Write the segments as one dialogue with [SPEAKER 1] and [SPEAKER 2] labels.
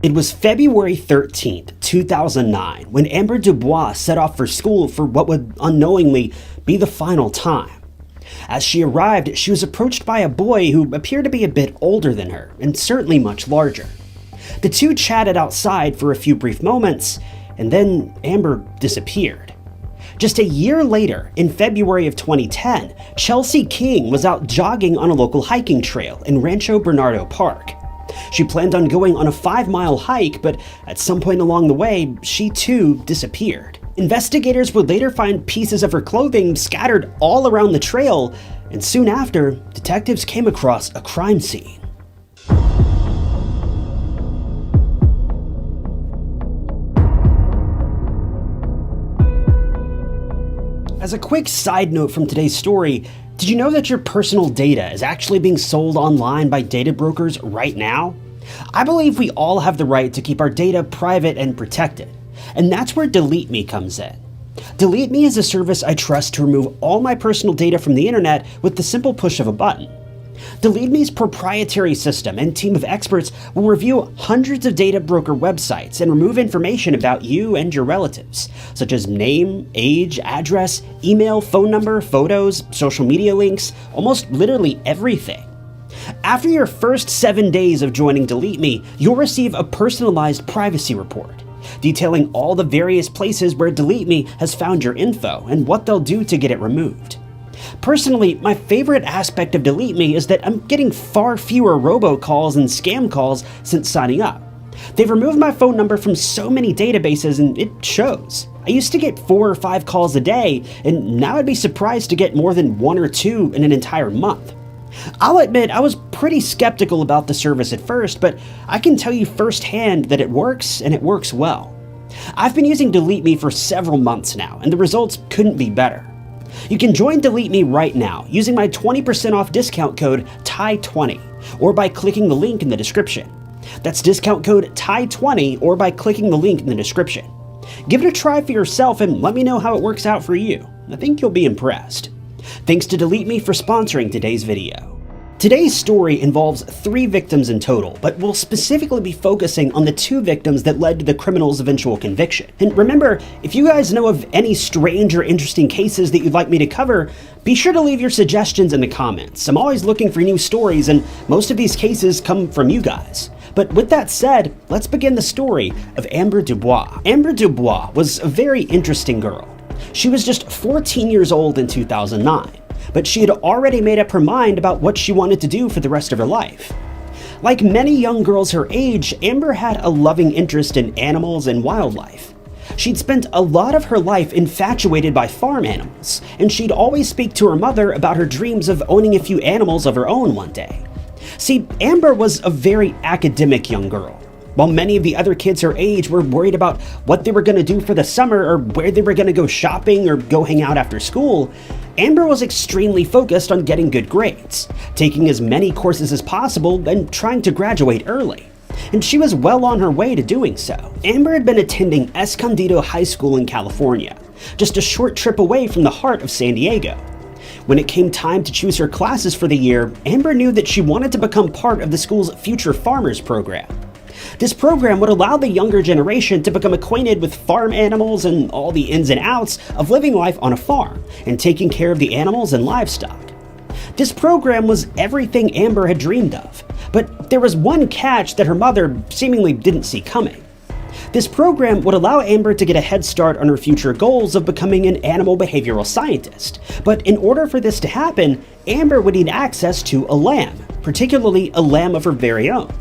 [SPEAKER 1] It was February 13th, 2009, when Amber Dubois set off for school for what would unknowingly be the final time. As she arrived, she was approached by a boy who appeared to be a bit older than her, and certainly much larger. The two chatted outside for a few brief moments, and then Amber disappeared. Just a year later, in February of 2010, Chelsea King was out jogging on a local hiking trail in Rancho Bernardo Park. She planned on going on a 5-mile hike, but at some point along the way, she too disappeared. Investigators would later find pieces of her clothing scattered all around the trail, and soon after, detectives came across a crime scene. As a quick side note from today's story, did you know that your personal data is actually being sold online by data brokers right now? I believe we all have the right to keep our data private and protected, and that's where Delete Me comes in. Delete Me is a service I trust to remove all my personal data from the internet with the simple push of a button. Delete Me's proprietary system and team of experts will review hundreds of data broker websites and remove information about you and your relatives, such as name, age, address, email, phone number, photos, social media links, almost literally everything. After your first 7 days of joining Delete Me, you'll receive a personalized privacy report, detailing all the various places where Delete Me has found your info and what they'll do to get it removed. Personally, my favorite aspect of Delete Me is that I'm getting far fewer robocalls and scam calls since signing up. They've removed my phone number from so many databases and it shows. I used to get 4 or 5 calls a day, and now I'd be surprised to get more than 1 or 2 in an entire month. I'll admit I was pretty skeptical about the service at first, but I can tell you firsthand that it works, and it works well. I've been using Delete Me for several months now, and the results couldn't be better. You can join Delete Me right now using my 20% off discount code TIE20, or by clicking the link in the description. That's discount code TIE20, or by clicking the link in the description. Give it a try for yourself and let me know how it works out for you. I think you'll be impressed. Thanks to Delete Me for sponsoring today's video. Today's story involves 3 victims in total, but we'll specifically be focusing on the 2 victims that led to the criminal's eventual conviction. And remember, if you guys know of any strange or interesting cases that you'd like me to cover, be sure to leave your suggestions in the comments. I'm always looking for new stories, and most of these cases come from you guys. But with that said, let's begin the story of Amber Dubois. Amber Dubois was a very interesting girl. She was just 14 years old in 2009. But she had already made up her mind about what she wanted to do for the rest of her life. Like many young girls her age, Amber had a loving interest in animals and wildlife. She'd spent a lot of her life infatuated by farm animals, and she'd always speak to her mother about her dreams of owning a few animals of her own one day. See, Amber was a very academic young girl. While many of the other kids her age were worried about what they were going to do for the summer or where they were going to go shopping or go hang out after school, Amber was extremely focused on getting good grades, taking as many courses as possible, and trying to graduate early. And she was well on her way to doing so. Amber had been attending Escondido High School in California, just a short trip away from the heart of San Diego. When it came time to choose her classes for the year, Amber knew that she wanted to become part of the school's Future Farmers program. This program would allow the younger generation to become acquainted with farm animals and all the ins and outs of living life on a farm and taking care of the animals and livestock. This program was everything Amber had dreamed of, but there was one catch that her mother seemingly didn't see coming. This program would allow Amber to get a head start on her future goals of becoming an animal behavioral scientist, but in order for this to happen, Amber would need access to a lamb, particularly a lamb of her very own.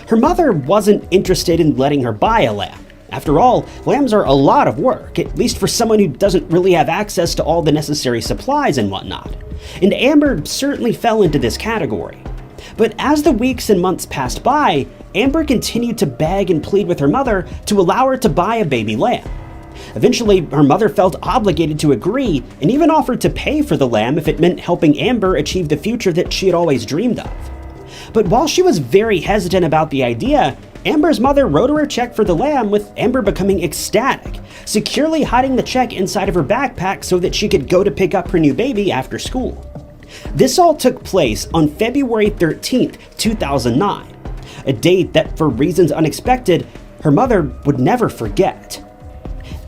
[SPEAKER 1] Her mother wasn't interested in letting her buy a lamb. After all, lambs are a lot of work, at least for someone who doesn't really have access to all the necessary supplies and whatnot. And Amber certainly fell into this category. But as the weeks and months passed by, Amber continued to beg and plead with her mother to allow her to buy a baby lamb. Eventually, her mother felt obligated to agree and even offered to pay for the lamb if it meant helping Amber achieve the future that she had always dreamed of. But while she was very hesitant about the idea, Amber's mother wrote her a check for the lamb, with Amber becoming ecstatic, securely hiding the check inside of her backpack so that she could go to pick up her new baby after school. This all took place on February 13th, 2009. A date that, for reasons unexpected, her mother would never forget.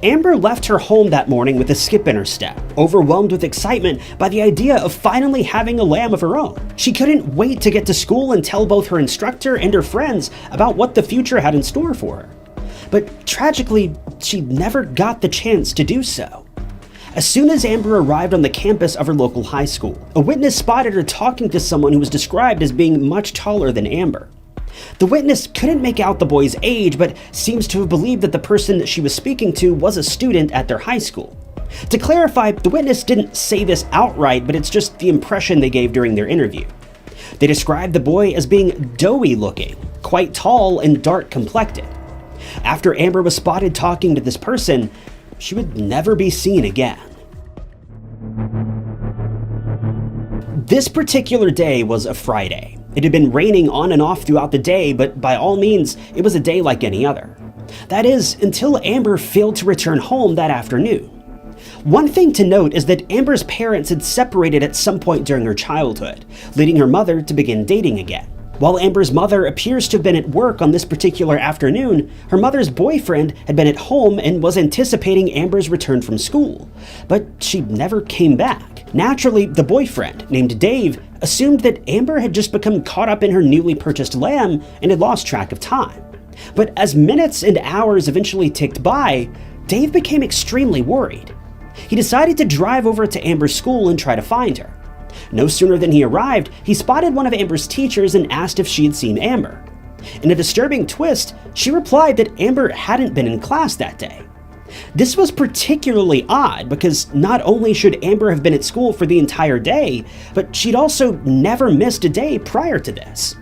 [SPEAKER 1] Amber left her home that morning with a skip in her step, overwhelmed with excitement by the idea of finally having a lamb of her own. She couldn't wait to get to school and tell both her instructor and her friends about what the future had in store for her. But tragically, she never got the chance to do so. As soon as Amber arrived on the campus of her local high school, a witness spotted her talking to someone who was described as being much taller than Amber. The witness couldn't make out the boy's age, but seems to have believed that the person that she was speaking to was a student at their high school. To clarify, the witness didn't say this outright, but it's just the impression they gave during their interview. They described the boy as being doughy looking, quite tall and dark complected. After Amber was spotted talking to this person, she would never be seen again. This particular day was a Friday. It had been raining on and off throughout the day, but by all means, it was a day like any other. That is, until Amber failed to return home that afternoon. One thing to note is that Amber's parents had separated at some point during her childhood, leading her mother to begin dating again. While Amber's mother appears to have been at work on this particular afternoon, her mother's boyfriend had been at home and was anticipating Amber's return from school, but she never came back. Naturally, the boyfriend, named Dave, assumed that Amber had just become caught up in her newly purchased lamb and had lost track of time. But as minutes and hours eventually ticked by, Dave became extremely worried. He decided to drive over to Amber's school and try to find her. No sooner than he arrived, he spotted one of Amber's teachers and asked if she had seen Amber. In a disturbing twist, she replied that Amber hadn't been in class that day. This was particularly odd because not only should Amber have been at school for the entire day, but she'd also never missed a day prior to this.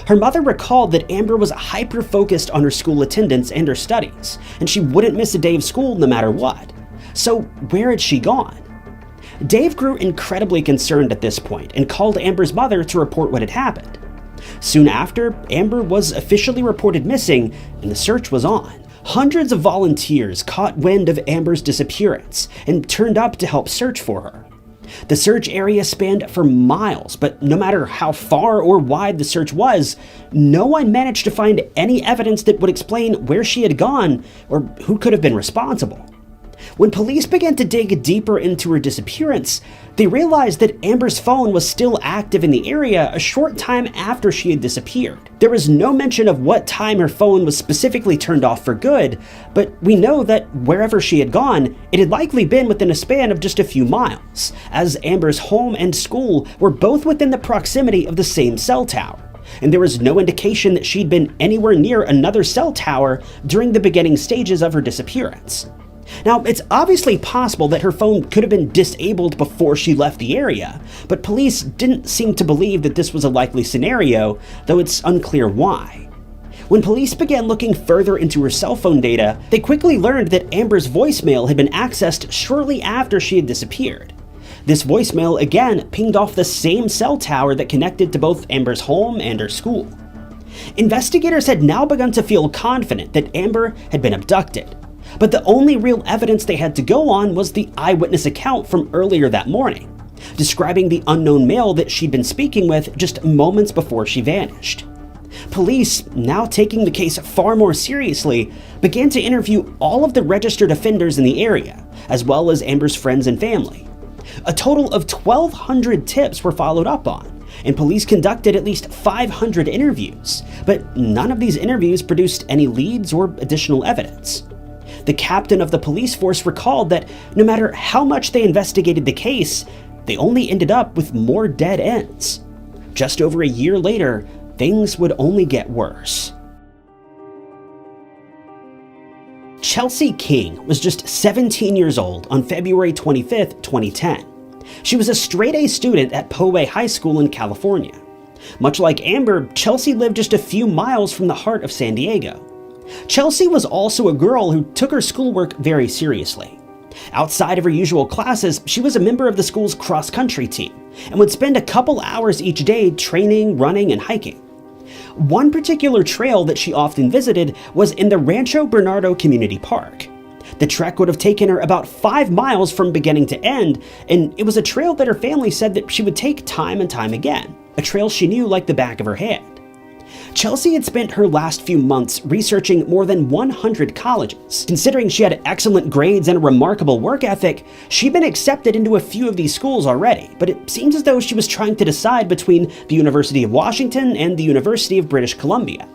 [SPEAKER 1] Her mother recalled that Amber was hyper-focused on her school attendance and her studies, and she wouldn't miss a day of school no matter what. So where had she gone? Dave grew incredibly concerned at this point and called Amber's mother to report what had happened. Soon after, Amber was officially reported missing and the search was on. Hundreds of volunteers caught wind of Amber's disappearance and turned up to help search for her. The search area spanned for miles, but no matter how far or wide the search was, no one managed to find any evidence that would explain where she had gone or who could have been responsible. When police began to dig deeper into her disappearance, they realized that Amber's phone was still active in the area a short time after she had disappeared. There was no mention of what time her phone was specifically turned off for good, but we know that wherever she had gone, it had likely been within a span of just a few miles, as Amber's home and school were both within the proximity of the same cell tower, and there was no indication that she'd been anywhere near another cell tower during the beginning stages of her disappearance. Now, it's obviously possible that her phone could have been disabled before she left the area, but police didn't seem to believe that this was a likely scenario, though it's unclear why. When police began looking further into her cell phone data, they quickly learned that Amber's voicemail had been accessed shortly after she had disappeared. This voicemail again pinged off the same cell tower that connected to both Amber's home and her school. Investigators had now begun to feel confident that Amber had been abducted. But the only real evidence they had to go on was the eyewitness account from earlier that morning, describing the unknown male that she'd been speaking with just moments before she vanished. Police, now taking the case far more seriously, began to interview all of the registered offenders in the area, as well as Amber's friends and family. A total of 1,200 tips were followed up on, and police conducted at least 500 interviews, but none of these interviews produced any leads or additional evidence. The captain of the police force recalled that no matter how much they investigated the case, they only ended up with more dead ends. Just over a year later, things would only get worse. Chelsea King was just 17 years old on February 25, 2010. She was a straight-A student at Poway High School in California. Much like Amber, Chelsea lived just a few miles from the heart of San Diego. Chelsea was also a girl who took her schoolwork very seriously. Outside of her usual classes, she was a member of the school's cross-country team and would spend a couple hours each day training, running, and hiking. One particular trail that she often visited was in the Rancho Bernardo Community Park. The trek would have taken her about 5 miles from beginning to end, and it was a trail that her family said that she would take time and time again, a trail she knew like the back of her hand. Chelsea had spent her last few months researching more than 100 colleges. Considering she had excellent grades and a remarkable work ethic, she'd been accepted into a few of these schools already, but it seems as though she was trying to decide between the University of Washington and the University of British Columbia.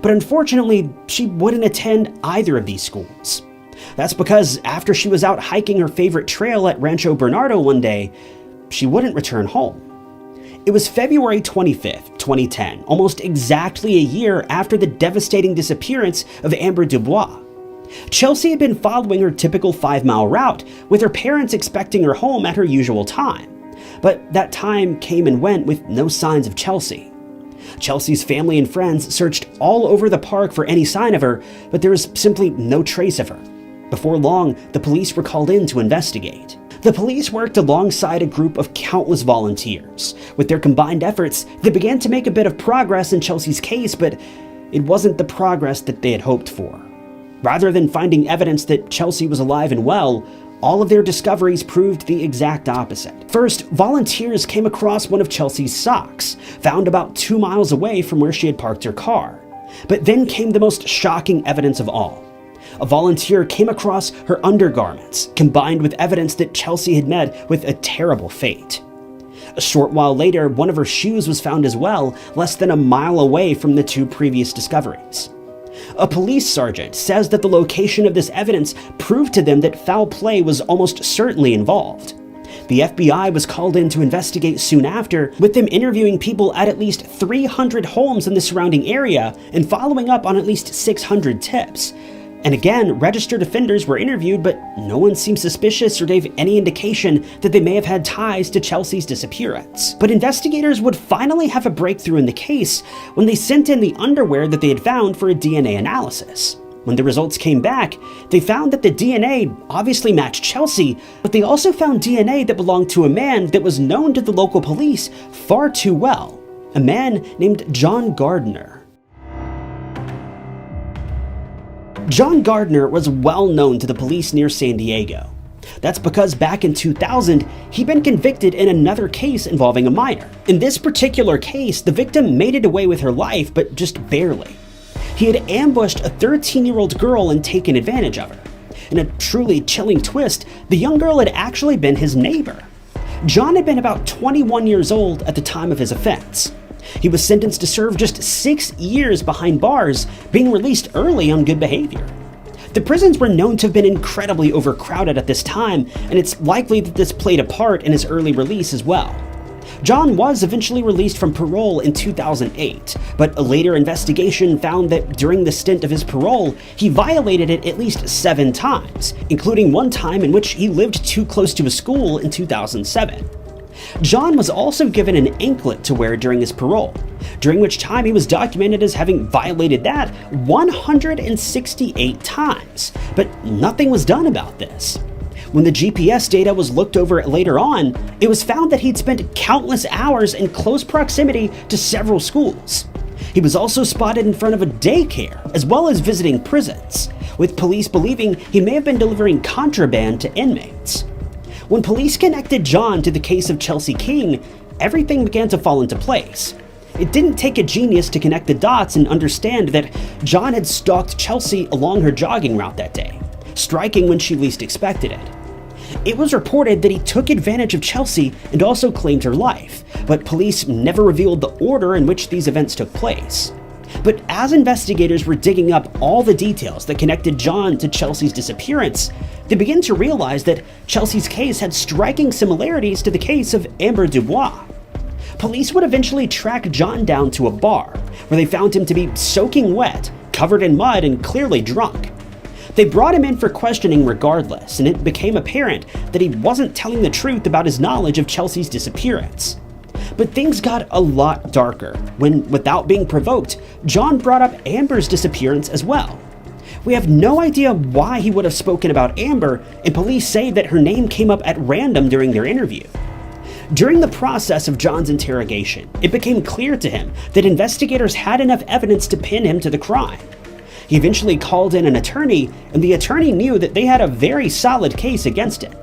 [SPEAKER 1] But unfortunately, she wouldn't attend either of these schools. That's because after she was out hiking her favorite trail at Rancho Bernardo one day, she wouldn't return home. It was February 25th, 2010, almost exactly a year after the devastating disappearance of Amber Dubois. Chelsea had been following her typical 5-mile route, with her parents expecting her home at her usual time. But that time came and went with no signs of Chelsea. Chelsea's family and friends searched all over the park for any sign of her, but there was simply no trace of her. Before long, the police were called in to investigate. The police worked alongside a group of countless volunteers. With their combined efforts, they began to make a bit of progress in Chelsea's case, but it wasn't the progress that they had hoped for. Rather than finding evidence that Chelsea was alive and well, all of their discoveries proved the exact opposite. First, volunteers came across one of Chelsea's socks, found about 2 miles away from where she had parked her car. But then came the most shocking evidence of all. A volunteer came across her undergarments, combined with evidence that Chelsea had met with a terrible fate. A short while later, one of her shoes was found as well, less than a mile away from the 2 previous discoveries. A police sergeant says that the location of this evidence proved to them that foul play was almost certainly involved. The FBI was called in to investigate soon after, with them interviewing people at least 300 homes in the surrounding area and following up on at least 600 tips. And again, registered offenders were interviewed, but no one seemed suspicious or gave any indication that they may have had ties to Chelsea's disappearance. But investigators would finally have a breakthrough in the case when they sent in the underwear that they had found for a DNA analysis. When the results came back, they found that the DNA obviously matched Chelsea, but they also found DNA that belonged to a man that was known to the local police far too well, a man named John Gardner. John Gardner was well known to the police near San Diego. That's because back in 2000, he'd been convicted in another case involving a minor. In this particular case, the victim made it away with her life, but just barely. He had ambushed a 13-year-old girl and taken advantage of her. In a truly chilling twist, the young girl had actually been his neighbor. John had been about 21 years old at the time of his offense. He was sentenced to serve just 6 years behind bars, being released early on good behavior. The prisons were known to have been incredibly overcrowded at this time, and it's likely that this played a part in his early release as well. John was eventually released from parole in 2008, but a later investigation found that during the stint of his parole, he violated it at least 7 times, including one time in which he lived too close to a school in 2007. John was also given an anklet to wear during his parole, during which time he was documented as having violated that 168 times, but nothing was done about this. When the GPS data was looked over later on, it was found that he'd spent countless hours in close proximity to several schools. He was also spotted in front of a daycare, as well as visiting prisons, with police believing he may have been delivering contraband to inmates. When police connected John to the case of Chelsea King, everything began to fall into place. It didn't take a genius to connect the dots and understand that John had stalked Chelsea along her jogging route that day, striking when she least expected it. It was reported that he took advantage of Chelsea and also claimed her life, but police never revealed the order in which these events took place. But as investigators were digging up all the details that connected John to Chelsea's disappearance, they began to realize that Chelsea's case had striking similarities to the case of Amber Dubois. Police would eventually track John down to a bar, where they found him to be soaking wet, covered in mud, and clearly drunk. They brought him in for questioning regardless, and it became apparent that he wasn't telling the truth about his knowledge of Chelsea's disappearance. But things got a lot darker when, without being provoked, John brought up Amber's disappearance as well. We have no idea why he would have spoken about Amber, and police say that her name came up at random during their interview. During the process of John's interrogation, it became clear to him that investigators had enough evidence to pin him to the crime. He eventually called in an attorney, and the attorney knew that they had a very solid case against him.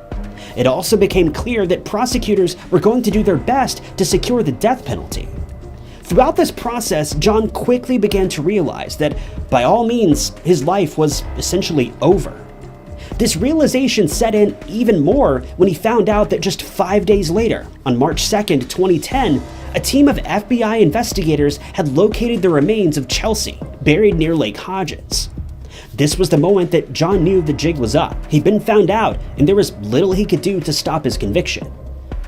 [SPEAKER 1] It also became clear that prosecutors were going to do their best to secure the death penalty. Throughout this process, John quickly began to realize that, by all means, his life was essentially over. This realization set in even more when he found out that just 5 days later, on March 2nd, 2010, a team of FBI investigators had located the remains of Chelsea, buried near Lake Hodges. This was the moment that John knew the jig was up. He'd been found out, and there was little he could do to stop his conviction.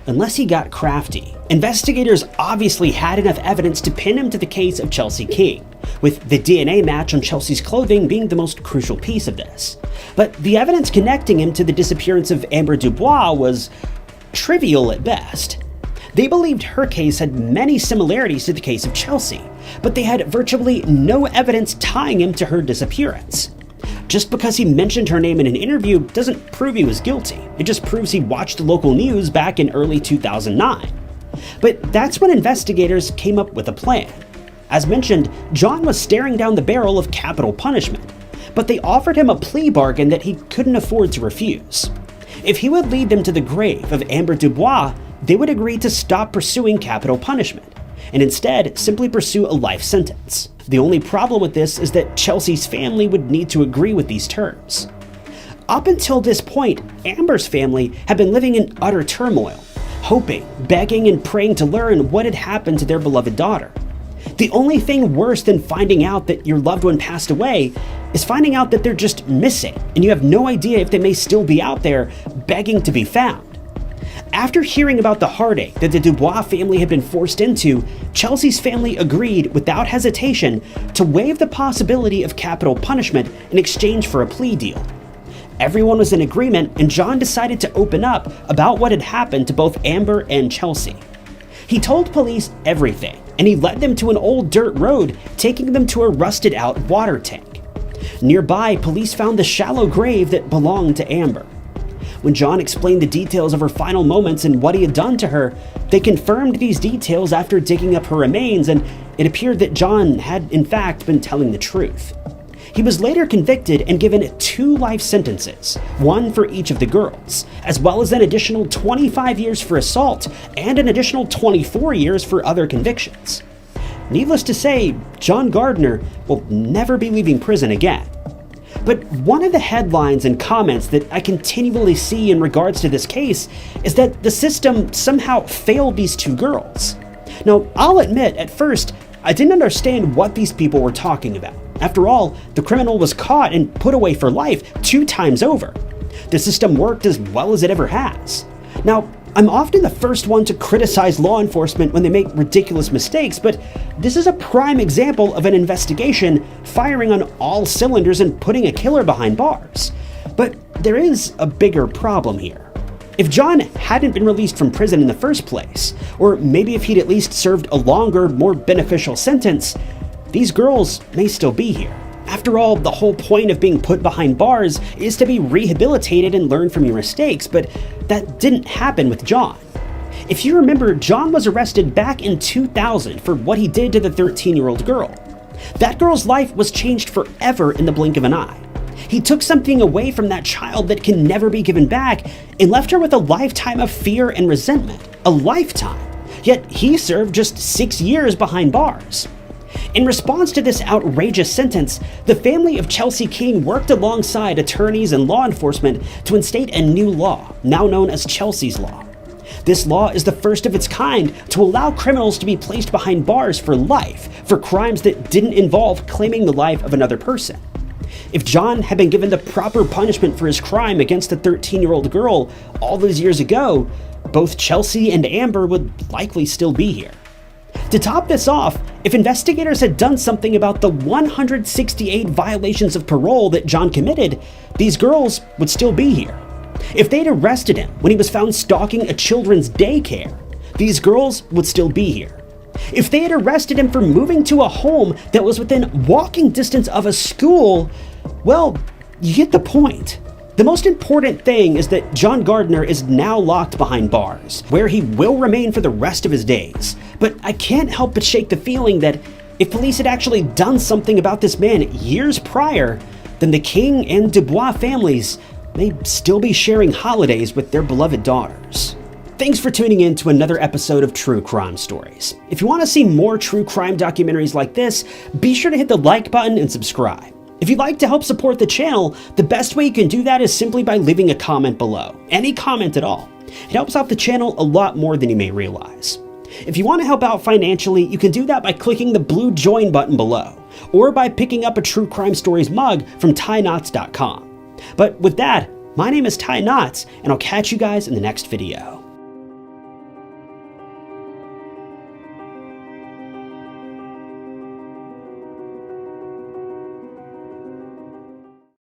[SPEAKER 1] Unless he got crafty. Investigators obviously had enough evidence to pin him to the case of Chelsea King, with the DNA match on Chelsea's clothing being the most crucial piece of this. But the evidence connecting him to the disappearance of Amber Dubois was trivial at best. They believed her case had many similarities to the case of Chelsea, but they had virtually no evidence tying him to her disappearance. Just because he mentioned her name in an interview doesn't prove he was guilty. It just proves he watched the local news back in early 2009. But that's when investigators came up with a plan. As mentioned, John was staring down the barrel of capital punishment, but they offered him a plea bargain that he couldn't afford to refuse. If he would lead them to the grave of Amber Dubois, they would agree to stop pursuing capital punishment, and instead simply pursue a life sentence. The only problem with this is that Chelsea's family would need to agree with these terms. Up until this point, Amber's family had been living in utter turmoil, hoping, begging, and praying to learn what had happened to their beloved daughter. The only thing worse than finding out that your loved one passed away is finding out that they're just missing, and you have no idea if they may still be out there begging to be found. After hearing about the heartache that the Dubois family had been forced into, Chelsea's family agreed without hesitation to waive the possibility of capital punishment in exchange for a plea deal. Everyone was in agreement, and John decided to open up about what had happened to both Amber and Chelsea. He told police everything, and he led them to an old dirt road, taking them to a rusted-out water tank. Nearby, police found the shallow grave that belonged to Amber. When John explained the details of her final moments and what he had done to her, they confirmed these details after digging up her remains, and it appeared that John had in fact been telling the truth. He was later convicted and given 2 life sentences, one for each of the girls, as well as an additional 25 years for assault and an additional 24 years for other convictions. Needless to say, John Gardner will never be leaving prison again. But one of the headlines and comments that I continually see in regards to this case is that the system somehow failed these 2 girls. Now, I'll admit, at first, I didn't understand what these people were talking about. After all, the criminal was caught and put away for life 2 times over. The system worked as well as it ever has. Now, I'm often the first one to criticize law enforcement when they make ridiculous mistakes, but this is a prime example of an investigation firing on all cylinders and putting a killer behind bars. But there is a bigger problem here. If John hadn't been released from prison in the first place, or maybe if he'd at least served a longer, more beneficial sentence, these girls may still be here. After all, the whole point of being put behind bars is to be rehabilitated and learn from your mistakes, but that didn't happen with John. If you remember, John was arrested back in 2000 for what he did to the 13-year-old girl. That girl's life was changed forever in the blink of an eye. He took something away from that child that can never be given back and left her with a lifetime of fear and resentment. A lifetime. Yet he served just 6 years behind bars. In response to this outrageous sentence, the family of Chelsea King worked alongside attorneys and law enforcement to instate a new law, now known as Chelsea's Law. This law is the first of its kind to allow criminals to be placed behind bars for life for crimes that didn't involve claiming the life of another person. If John had been given the proper punishment for his crime against the 13-year-old girl all those years ago, both Chelsea and Amber would likely still be here. To top this off, if investigators had done something about the 168 violations of parole that John committed, these girls would still be here. If they'd arrested him when he was found stalking a children's daycare, these girls would still be here. If they had arrested him for moving to a home that was within walking distance of a school, well, you get the point. The most important thing is that John Gardner is now locked behind bars, where he will remain for the rest of his days. But I can't help but shake the feeling that if police had actually done something about this man years prior, then the King and Dubois families may still be sharing holidays with their beloved daughters. Thanks for tuning in to another episode of True Crime Stories. If you want to see more true crime documentaries like this, be sure to hit the like button and subscribe. If you'd like to help support the channel, the best way you can do that is simply by leaving a comment below. Any comment at all. It helps out the channel a lot more than you may realize. If you want to help out financially, you can do that by clicking the blue join button below, or by picking up a True Crime Stories mug from TieKnots.com. But with that, my name is Ty Knots, and I'll catch you guys in the next video.